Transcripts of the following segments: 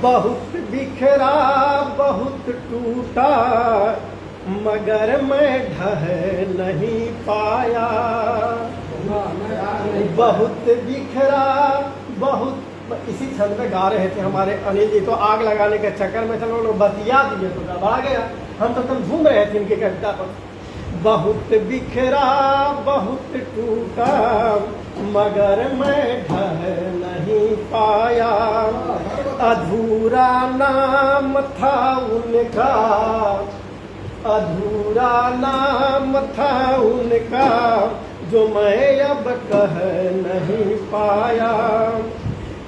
बहुत बिखरा बहुत टूटा मगर मैं ढह नहीं पाया। बहुत बिखरा बहुत, इसी छंद में गा रहे थे हमारे अनिल जी, तो आग लगाने के चक्कर में चलो लोग बतिया दिए तो गड़बड़ा गया। हम तो तुम झूम रहे थे इनकी कविता पर। बहुत बिखरा बहुत टूटा मगर मैं ढह नहीं पाया। अधूरा नाम था उनका, अधूरा नाम था उनका, जो मैं अब कह नहीं पाया।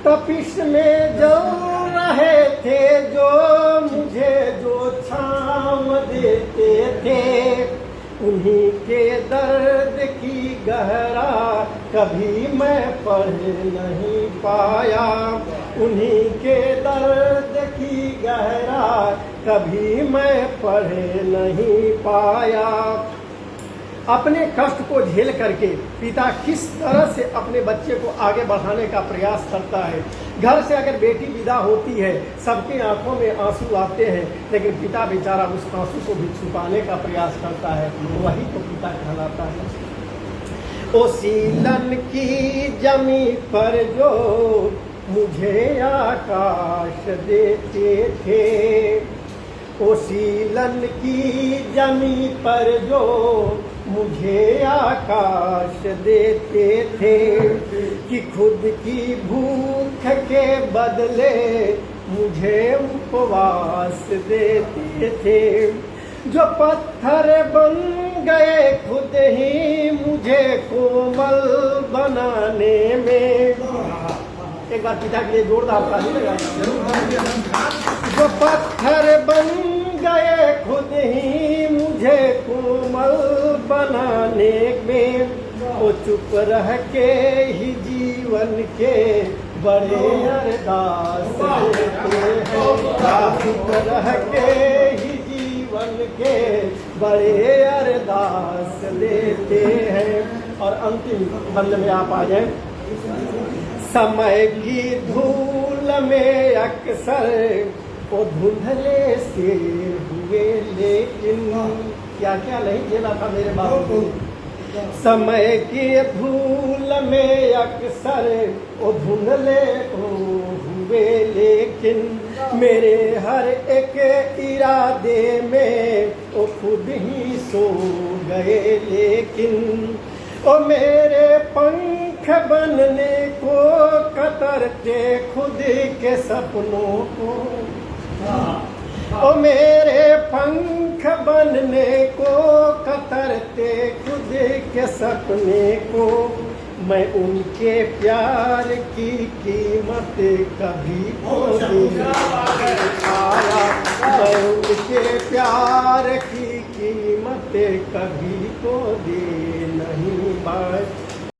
तपिश में जो रहे थे जो मुझे जो छाँव देते थे, उन्हीं के दर्द की गहरा कभी मैं पढ़ नहीं पाया। उन्हीं के दर्द की गहरा कभी मैं पढ़ नहीं पाया। अपने कष्ट को झेल करके पिता किस तरह से अपने बच्चे को आगे बढ़ाने का प्रयास करता है। घर से अगर बेटी विदा होती है सबकी आंखों में आंसू आते हैं, लेकिन पिता बेचारा उस आंसू को भी छुपाने का प्रयास करता है। वही तो पिता कहलाता है। ओ सीलन की जमी पर जो मुझे आकाश देते थे, ओ सीलन की जमी पर जो मुझे आकाश देते थे, कि खुद की भूख के बदले मुझे उपवास देते थे। जो पत्थर बन गए खुद ही मुझे कोमल बनाने में। एक बार पिता के लिए जोरदार ताली लगाइए। जो पत्थर बन गए खुद ही मुझे कोमल बनाने में, वो चुप रह के ही जीवन के बड़े अरदास देते हैं। चुप रह के ही जीवन के बड़े अरदास लेते हैं। और अंतिम बंद में आप आ जाए। समय की धूल में अक्सर वो धुंधले से हुए, लेकिन क्या क्या नहीं झेला था मेरे बाबू। समय की धूल में अक्सर वो धुंधले हुए, लेकिन मेरे हर एक इरादे में वो खुद ही सो गए। लेकिन ओ मेरे पंख बनने को कतरते खुद के सपनों को, ओ मेरे पंख बनने को कतरते खुद के सपने को, मैं उनके प्यार की कीमत कभी तो नहीं पाया। मैं उनके प्यार की कीमत कभी तो दे नहीं पाया।